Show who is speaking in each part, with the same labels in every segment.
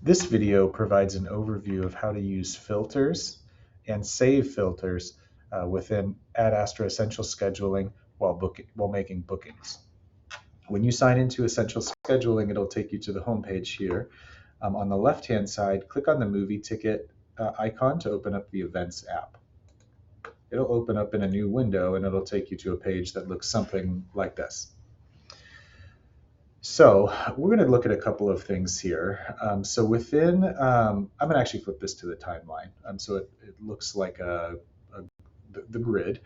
Speaker 1: This video provides an overview of how to use filters and save filters within Ad Astra Essential Scheduling while making bookings. When you sign into Essential Scheduling, it'll take you to the home page here. On the left-hand side, click on the movie ticket icon to open up the Events app. It'll open up in a new window and it'll take you to a page that looks something like this. So we're going to look at a couple of things here. So within, I'm going to actually flip this to the timeline. So it looks like the grid.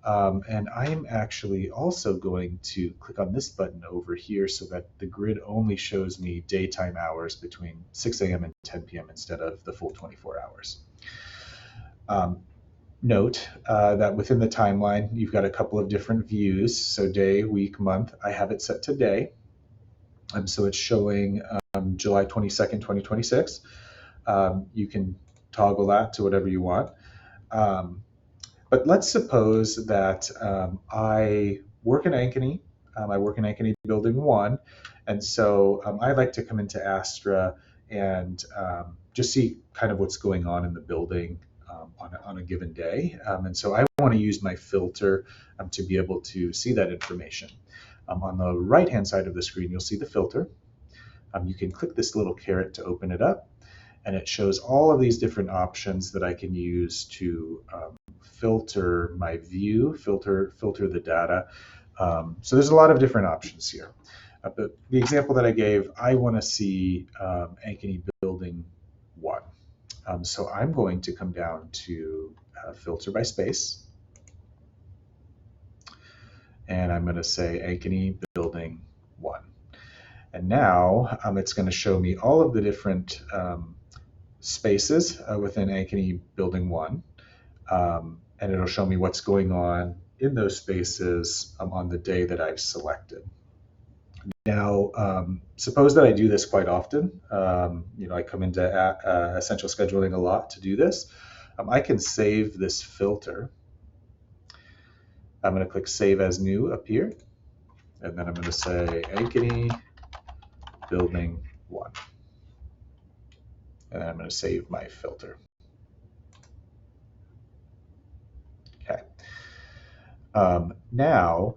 Speaker 1: And I'm actually also going to click on this button over here so that the grid only shows me daytime hours between 6 a.m. and 10 p.m. instead of the full 24 hours. Note that within the timeline, you've got a couple of different views. So day, week, month. I have it set to day. So it's showing July 22nd, 2026. You can toggle that to whatever you want. But let's suppose that I work in Ankeny. I work in Ankeny Building 1. And so I like to come into Astra and just see kind of what's going on in the building on a given day. And so I want to use my filter to be able to see that information. On the right-hand side of the screen, you'll see the filter. You can click this little caret to open it up, and it shows all of these different options that I can use to filter my view, filter the data. So there's a lot of different options here. But the example that I gave, I want to see Ankeny Building 1. So I'm going to come down to filter by space. And I'm going to say Ankeny Building 1. And now it's going to show me all of the different spaces within Ankeny Building 1. And it'll show me what's going on in those spaces on the day that I've selected. Now, suppose that I do this quite often. I come into Essential Scheduling a lot to do this. I can save this filter. I'm going to click Save as New up here, and then I'm going to say Ankeny Building 1. And then I'm going to save my filter. Okay. Now,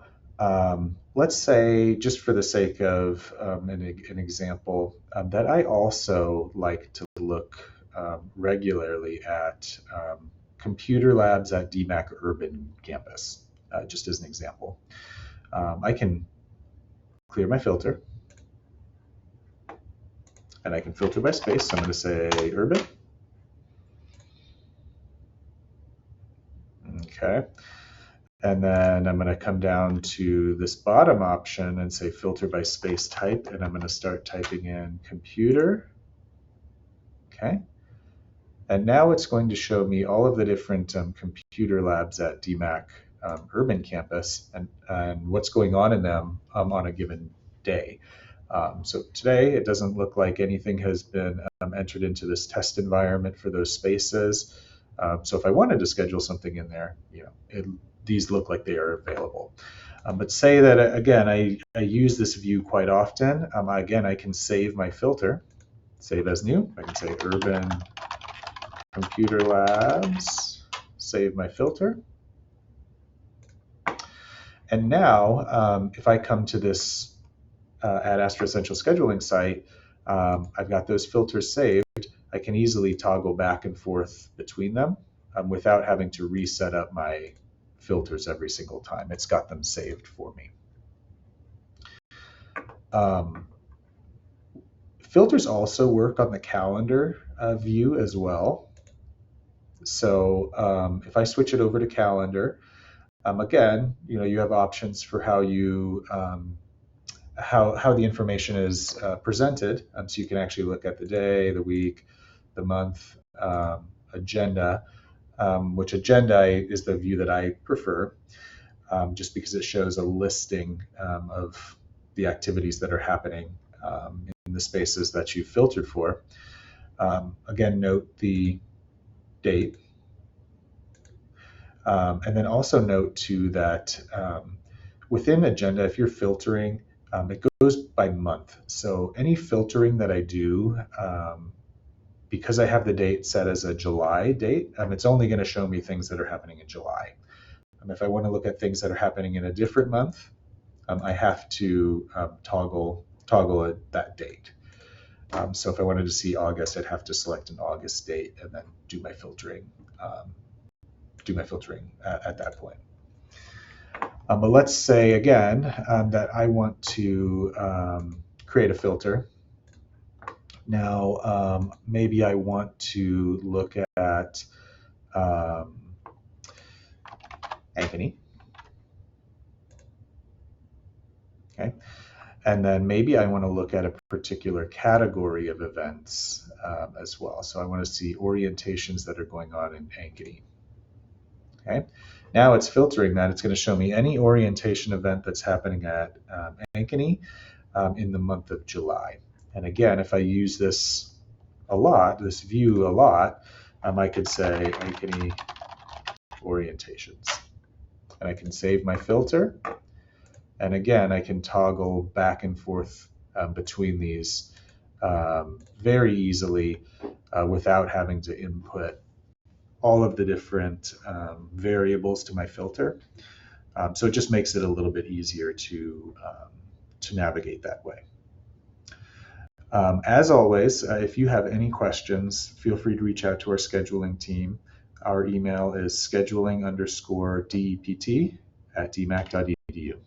Speaker 1: let's say, just for the sake of an example, that I also like to look regularly at computer labs at DMACC Urban Campus. Just as an example. I can clear my filter, and I can filter by space. So I'm going to say urban. Okay. And then I'm going to come down to this bottom option and say filter by space type, and I'm going to start typing in computer. Okay. And now it's going to show me all of the different computer labs at DMACC Urban Campus and what's going on in them on a given day. So today it doesn't look like anything has been entered into this test environment for those spaces. So if I wanted to schedule something in there, these look like they are available. But say that, again, I use this view quite often. Again, I can save my filter, save as new. I can say Urban Computer Labs, save my filter. And now, if I come to this Ad Astra Essential Scheduling site, I've got those filters saved. I can easily toggle back and forth between them without having to reset up my filters every single time. It's got them saved for me. Filters also work on the calendar view as well. So if I switch it over to calendar, again, you have options for how you how the information is presented. So you can actually look at the day, the week, the month, agenda, which agenda is the view that I prefer, just because it shows a listing of the activities that are happening in the spaces that you've filtered for. Again, note the date. And then also note too that within agenda, if you're filtering, it goes by month. So any filtering that I do because I have the date set as a July date, it's only going to show me things that are happening in July. If I want to look at things that are happening in a different month, I have to toggle that date. So if I wanted to see August, I'd have to select an August date and then do my filtering at that point. But let's say again that I want to create a filter. Now, maybe I want to look at Ankeny. Okay. And then maybe I want to look at a particular category of events as well. So I want to see orientations that are going on in Ankeny. Okay. Now it's filtering that. It's going to show me any orientation event that's happening at Ankeny in the month of July. And again, if I use this view a lot, I could say Ankeny orientations. And I can save my filter. And again, I can toggle back and forth between these very easily without having to input all of the different variables to my filter. So it just makes it a little bit easier to navigate that way. As always, if you have any questions, feel free to reach out to our scheduling team. Our email is scheduling_dept@dmac.edu.